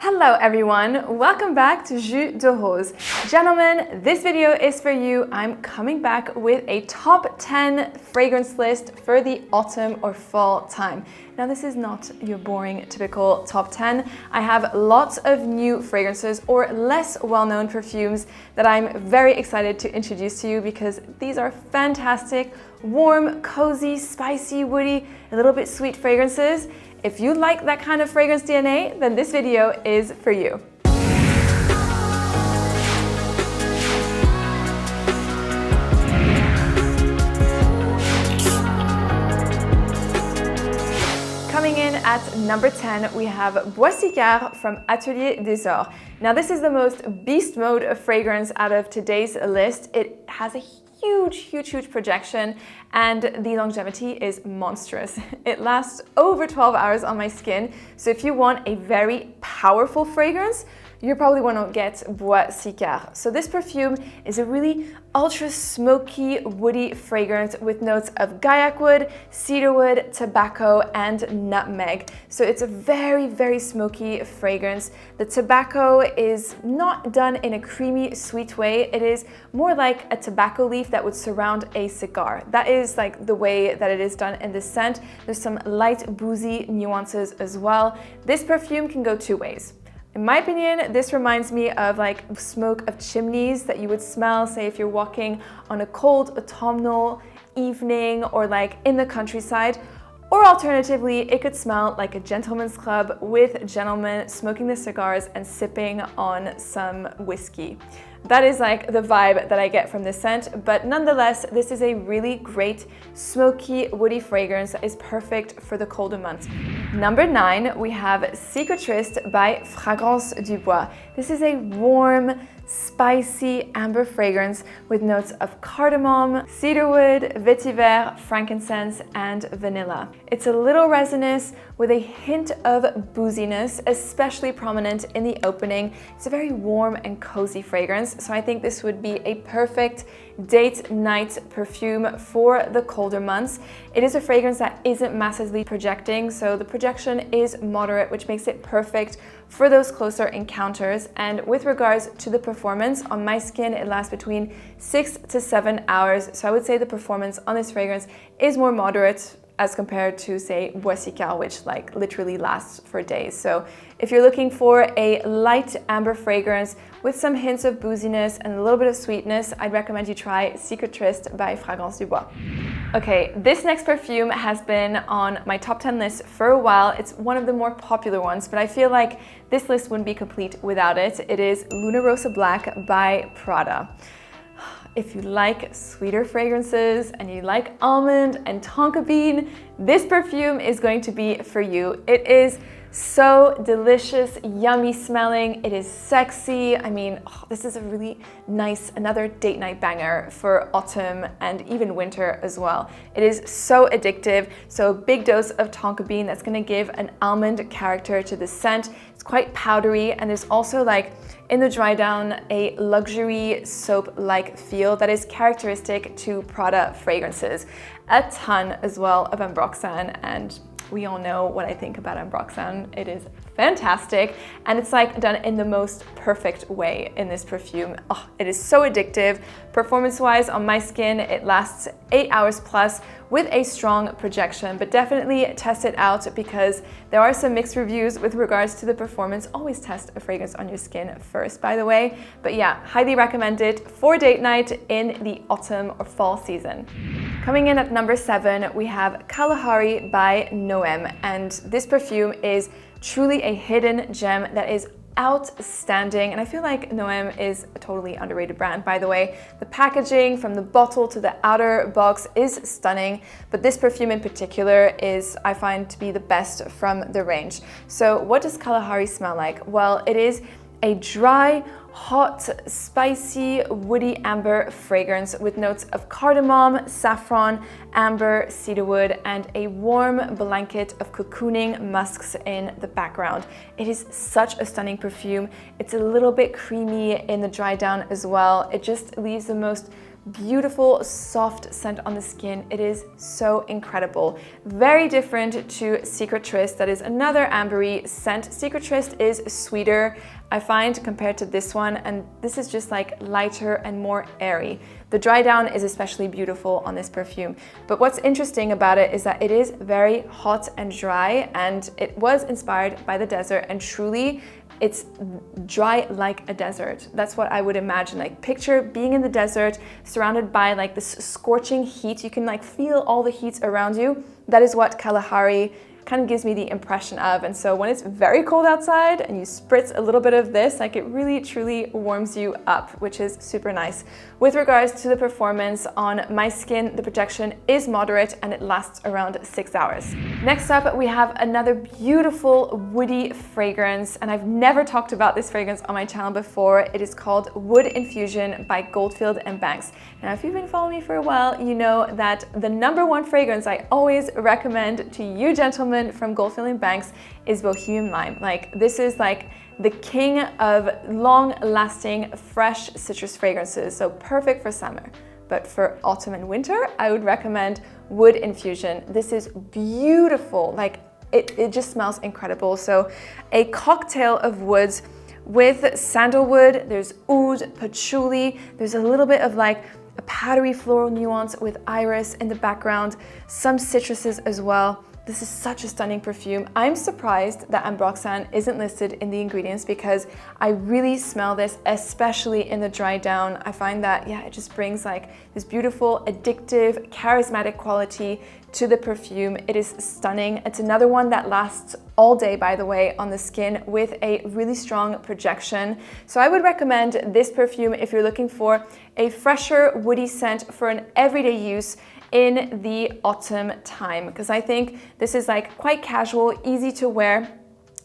Hello everyone, welcome back to Jus de Rose. Gentlemen, this video is for you. I'm coming back with a top 10 fragrance list for the autumn or fall time. Now this is not your boring typical top 10. I have lots of new fragrances or less well-known perfumes that I'm very excited to introduce to you because these are fantastic, warm, cozy, spicy, woody, a little bit sweet fragrances. If you like that kind of fragrance DNA, then this video is for you. Coming in at number 10, we have Bois Sicard from Atelier des Ors. Now this is the most beast mode of fragrance out of today's list. It has a huge projection and the longevity is monstrous. It lasts over 12 hours on my skin. So if you want a very powerful fragrance, you probably want to get Bois Sicard. So this perfume is a really ultra smoky, woody fragrance with notes of gaiac wood, cedarwood, tobacco, and nutmeg. So it's a very smoky fragrance. The tobacco is not done in a creamy, sweet way. It is more like a tobacco leaf that would surround a cigar. That is like the way that it is done in this scent. There's some light, boozy nuances as well. This perfume can go two ways. In my opinion, this reminds me of like smoke of chimneys that you would smell, say if you're walking on a cold autumnal evening or like in the countryside. Or alternatively, it could smell like a gentleman's club with gentlemen smoking the cigars and sipping on some whiskey. That is like the vibe that I get from this scent, but nonetheless, this is a really great smoky, woody fragrance that is perfect for the colder months. Number 9, we have Sexiest by Fragrance du Bois. This is a warm, spicy amber fragrance with notes of cardamom, cedarwood, vetiver, frankincense, and vanilla. It's a little resinous with a hint of booziness, especially prominent in the opening. It's a very warm and cozy fragrance, so I think this would be a perfect date night perfume for the colder months. It is a fragrance that isn't massively projecting, so the projection is moderate, which makes it perfect for those closer encounters. And with regards to the performance, on my skin it lasts between 6 to 7 hours, so I would say the performance on this fragrance is more moderate as compared to, say, Bois Sicard, which like literally lasts for days. So if you're looking for a light amber fragrance with some hints of booziness and a little bit of sweetness, I'd recommend you try Sexiest by Fragrance du Bois. Okay, this next perfume has been on my top 10 list for a while. It's one of the more popular ones, but I feel like this list wouldn't be complete without it. It is Luna Rossa Black by Prada. If you like sweeter fragrances and you like almond and tonka bean, this perfume is going to be for you. It is so delicious, yummy smelling. It is sexy. I mean, this is a really nice, another date night banger for autumn and even winter as well. It is so addictive. So a big dose of tonka bean that's gonna give an almond character to the scent. It's quite powdery, and there's also like in the dry down a luxury soap-like feel that is characteristic to Prada fragrances. A ton as well of ambroxan, and we all know what I think about ambroxan. It is fantastic, and it's like done in the most perfect way in this perfume. Oh, it is so addictive. Performance-wise on my skin, it lasts 8 hours plus with a strong projection, but definitely test it out because there are some mixed reviews with regards to the performance. Always test a fragrance on your skin first, by the way. But yeah, highly recommend it for date night in the autumn or fall season. Coming in at number 7, we have Kalahari by Noem, and this perfume is truly a hidden gem that is outstanding, and I feel like Noem is a totally underrated brand, by the way. The packaging from the bottle to the outer box is stunning, but this perfume in particular is, I find, to be the best from the range. So what does Kalahari smell like? Well, it is a dry, hot, spicy, woody amber fragrance with notes of cardamom, saffron, amber, cedarwood, and a warm blanket of cocooning musks in the background. It is such a stunning perfume. It's a little bit creamy in the dry down as well. It just leaves the most beautiful, soft scent on the skin. It is so incredible. Very different to Secret Tryst, that is another ambery scent. Secret Tryst is sweeter, I find, compared to this one, and this is just like lighter and more airy. The dry down is especially beautiful on this perfume. But what's interesting about it is that it is very hot and dry, and it was inspired by the desert, and truly it's dry like a desert. That's what I would imagine. Like, picture being in the desert surrounded by like this scorching heat. You can like feel all the heat around you. That is what Kalahari kind of gives me the impression of. And so when it's very cold outside and you spritz a little bit of this, like, it really truly warms you up, which is super nice. With regards to the performance on my skin, the protection is moderate and it lasts around 6 hours. Next up, we have another beautiful woody fragrance, and I've never talked about this fragrance on my channel before. It is called Wood Infusion by Goldfield and Banks. Now, if you've been following me for a while, you know that the #1 fragrance I always recommend to you gentlemen from Goldfield and Banks is Bohemian Lime. Like, this is like the king of long-lasting, fresh citrus fragrances, so perfect for summer. But for autumn and winter, I would recommend Wood Infusion. This is beautiful. Like, it just smells incredible. So a cocktail of woods with sandalwood, there's oud, patchouli, there's a little bit of like a powdery floral nuance with iris in the background, some citruses as well. This is such a stunning perfume. I'm surprised that Ambroxan isn't listed in the ingredients because I really smell this, especially in the dry down. I find that, yeah, it just brings like this beautiful, addictive, charismatic quality to the perfume. It is stunning. It's another one that lasts all day, by the way, on the skin with a really strong projection. So I would recommend this perfume if you're looking for a fresher, woody scent for an everyday use in the autumn time, because I think this is like quite casual, easy to wear,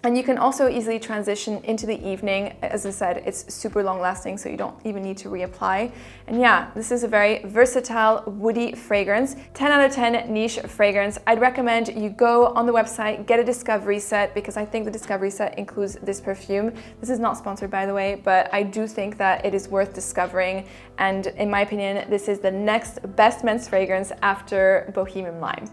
and you can also easily transition into the evening. As I said, it's super long lasting, so you don't even need to reapply. And yeah, this is a very versatile, woody fragrance. 10 out of 10 niche fragrance. I'd recommend you go on the website, get a discovery set, because I think the discovery set includes this perfume. This is not sponsored, by the way, but I do think that it is worth discovering. And in my opinion, this is the next best men's fragrance after Bohemian Lime.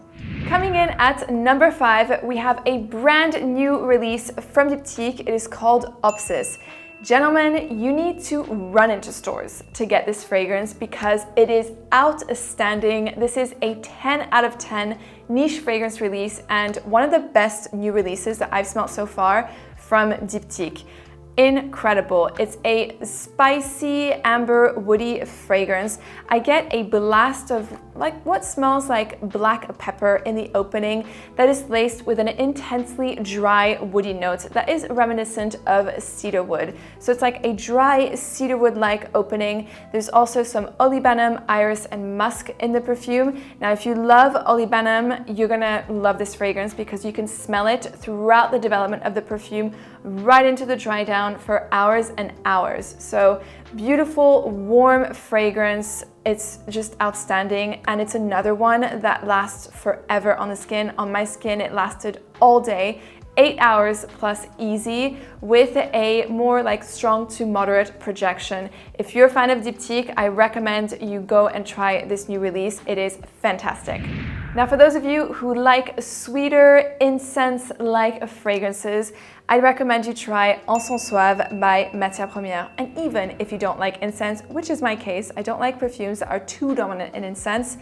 Coming in at number 5, we have a brand new release from Diptyque. It is called Opsis. Gentlemen, you need to run into stores to get this fragrance because it is outstanding. This is a 10 out of 10 niche fragrance release and one of the best new releases that I've smelled so far from Diptyque. Incredible. It's a spicy, amber, woody fragrance. I get a blast of like what smells like black pepper in the opening that is laced with an intensely dry woody note that is reminiscent of cedarwood. So it's like a dry cedarwood-like opening. There's also some olibanum, iris, and musk in the perfume. Now, if you love olibanum, you're gonna love this fragrance because you can smell it throughout the development of the perfume, right into the dry down for hours and hours. So beautiful, warm fragrance. It's just outstanding. And it's another one that lasts forever on the skin. On my skin, it lasted all day, 8 hours plus easy, with a more like strong to moderate projection. If you're a fan of Diptyque, I recommend you go and try this new release. It is fantastic. Now, for those of you who like sweeter, incense-like fragrances, I'd recommend you try Encens Suave by Matiere. And even if you don't like incense, which is my case, I don't like perfumes that are too dominant in incense,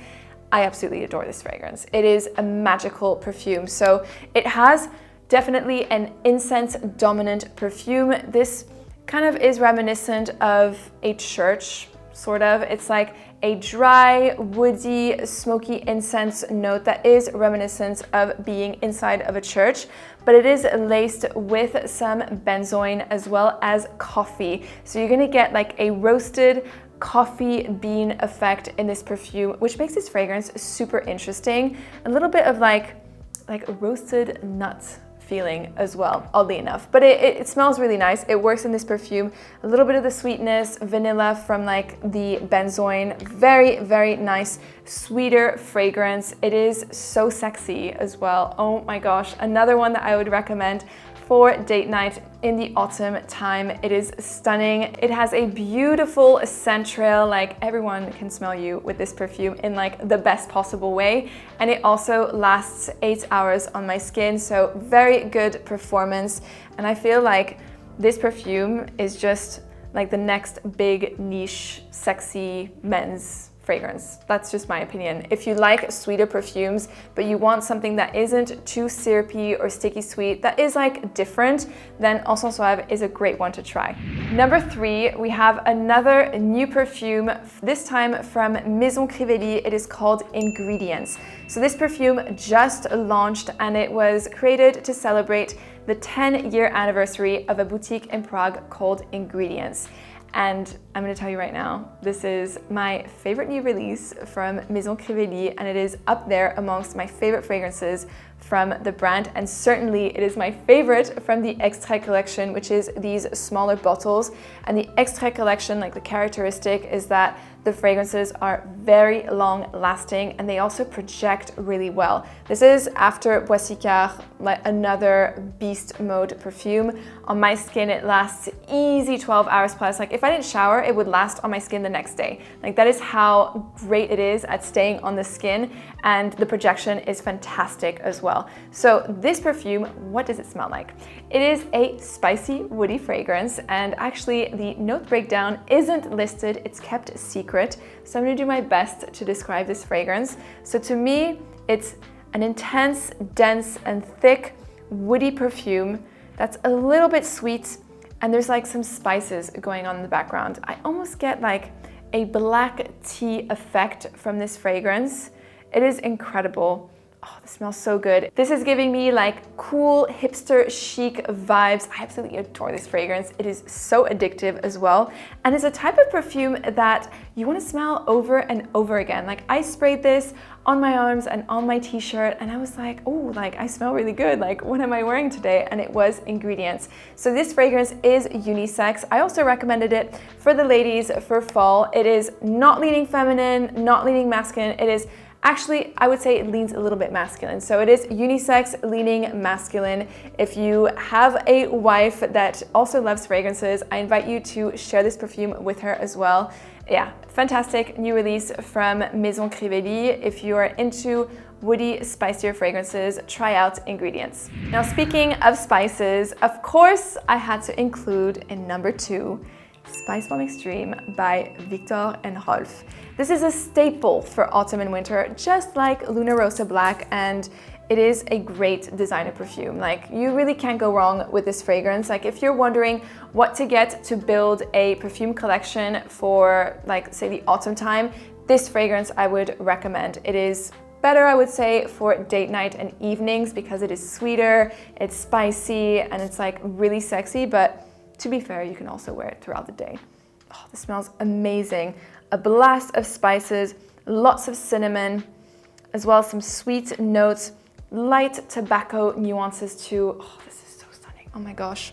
I absolutely adore this fragrance. It is a magical perfume. So it has definitely an incense-dominant perfume. This kind of is reminiscent of a church, sort of. It's like a dry, woody, smoky incense note that is reminiscent of being inside of a church, but it is laced with some benzoin as well as coffee. So you're gonna get like a roasted coffee bean effect in this perfume, which makes this fragrance super interesting. A little bit of like a roasted nut feeling as well, oddly enough. But it smells really nice. It works in this perfume. A little bit of the sweetness, vanilla from like the benzoin. Very, very nice, sweeter fragrance. It is so sexy as well. Oh my gosh. Another one that I would recommend for date night in the autumn time. It is stunning. It has a beautiful scent trail, like everyone can smell you with this perfume in like the best possible way. And it also lasts 8 hours on my skin, so very good performance. And I feel like this perfume is just like the next big niche, sexy men's fragrance. That's just my opinion. If you like sweeter perfumes, but you want something that isn't too syrupy or sticky sweet, that is like different, then Encens Suave is a great one to try. Number 3, we have another new perfume, this time from Maison Crivelli. It is called Ingredients. So this perfume just launched and it was created to celebrate the 10-year anniversary of a boutique in Prague called Ingredients. And I'm gonna tell you right now, this is my favorite new release from Maison Crivelli, and it is up there amongst my favorite fragrances from the brand, and certainly it is my favorite from the Extrait collection, which is these smaller bottles. And the Extrait collection, like the characteristic is that the fragrances are very long lasting and they also project really well. This is after Boissicard, like another beast mode perfume. On my skin, it lasts easy 12 hours plus. Like if I didn't shower, it would last on my skin the next day. Like that is how great it is at staying on the skin, and the projection is fantastic as well. So this perfume, what does it smell like? It is a spicy, woody fragrance, and actually the note breakdown isn't listed, it's kept secret. So I'm gonna do my best to describe this fragrance. So to me, it's an intense, dense, and thick, woody perfume that's a little bit sweet, and there's like some spices going on in the background. I almost get like a black tea effect from this fragrance. It is incredible. Oh, this smells so good. This is giving me like cool, hipster, chic vibes. I absolutely adore this fragrance. It is so addictive as well. And it's a type of perfume that you want to smell over and over again. Like I sprayed this on my arms and on my t-shirt, and I was like, oh, like I smell really good. Like what am I wearing today? And it was Ingredients. So this fragrance is unisex. I also recommended it for the ladies for fall. It is not leaning feminine, not leaning masculine. It is actually, I would say it leans a little bit masculine. So it is unisex, leaning masculine. If you have a wife that also loves fragrances, I invite you to share this perfume with her as well. Yeah, fantastic new release from Maison Crivelli. If you are into woody, spicier fragrances, try out Ingredients. Now, speaking of spices, of course, I had to include in number 2, Spicebomb Extreme by Viktor and Rolf. This is a staple for autumn and winter, just like Luna Rossa Black, and it is a great designer perfume. Like you really can't go wrong with this fragrance. Like if you're wondering what to get to build a perfume collection for like say the autumn time, this fragrance I would recommend. It is better, I would say, for date night and evenings because it is sweeter, it's spicy, and it's like really sexy, but to be fair, you can also wear it throughout the day. Oh, this smells amazing. A blast of spices, lots of cinnamon, as well as some sweet notes, light tobacco nuances too. Oh, this is so stunning. Oh my gosh.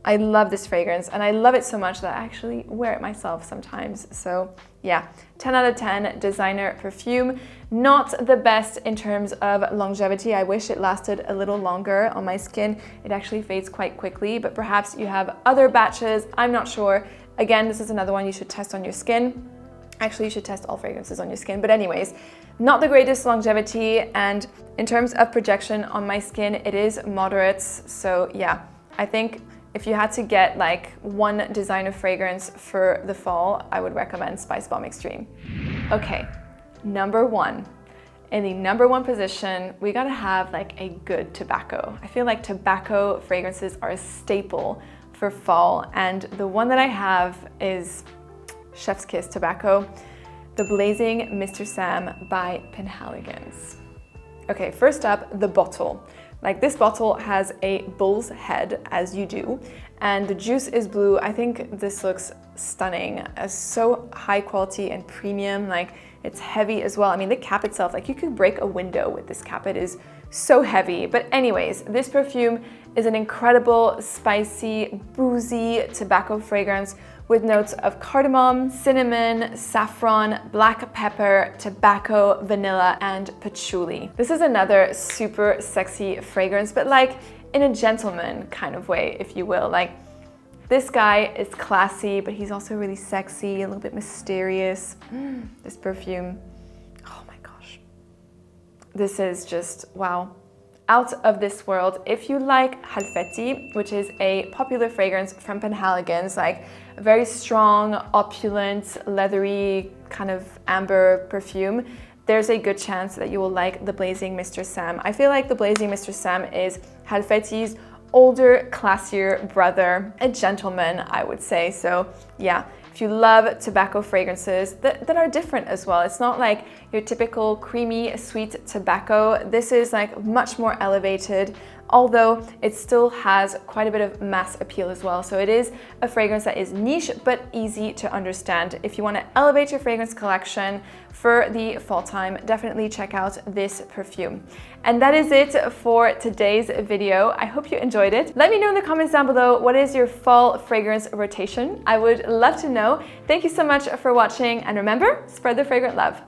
I love this fragrance, and I love it so much that I actually wear it myself sometimes. So yeah, 10 out of 10 designer perfume. Not the best in terms of longevity. I wish it lasted a little longer on my skin. It actually fades quite quickly, but perhaps you have other batches. I'm not sure. Again, this is another one you should test on your skin. Actually, you should test all fragrances on your skin. But anyways, not the greatest longevity. And in terms of projection on my skin, it is moderate. So yeah, I think if you had to get like one designer fragrance for the fall, I would recommend Spicebomb Extreme. Okay, number 1. In the number 1 position, we gotta have like a good tobacco. I feel like tobacco fragrances are a staple for fall, and the one that I have is Chef's Kiss tobacco, the Blazing Mr. Sam by Penhaligon. Okay, first up, the bottle. Like this bottle has a bull's head, as you do, and the juice is blue. I think this looks stunning. It's so high quality and premium. Like it's heavy as well. I mean, the cap itself, like you could break a window with this cap. It is so heavy. But anyways, this perfume is an incredible, spicy, boozy tobacco fragrance with notes of cardamom, cinnamon, saffron, black pepper, tobacco, vanilla, and patchouli. This is another super sexy fragrance, but like in a gentleman kind of way, if you will. Like, this guy is classy, but he's also really sexy, a little bit mysterious. This perfume, oh my gosh. This is just, wow. Out of this world. If you like Halfeti, which is a popular fragrance from Penhaligon, it's like a very strong, opulent, leathery, kind of amber perfume, there's a good chance that you will like the Blazing Mr. Sam. I feel like the Blazing Mr. Sam is Halfeti's older, classier brother, a gentleman, I would say. So yeah, if you love tobacco fragrances that are different as well, it's not like your typical creamy, sweet tobacco. This is like much more elevated, although it still has quite a bit of mass appeal as well. So it is a fragrance that is niche, but easy to understand. If you want to elevate your fragrance collection for the fall time, definitely check out this perfume. And that is it for today's video. I hope you enjoyed it. Let me know in the comments down below, what is your fall fragrance rotation? I would love to know. Thank you so much for watching, and remember, spread the fragrant love.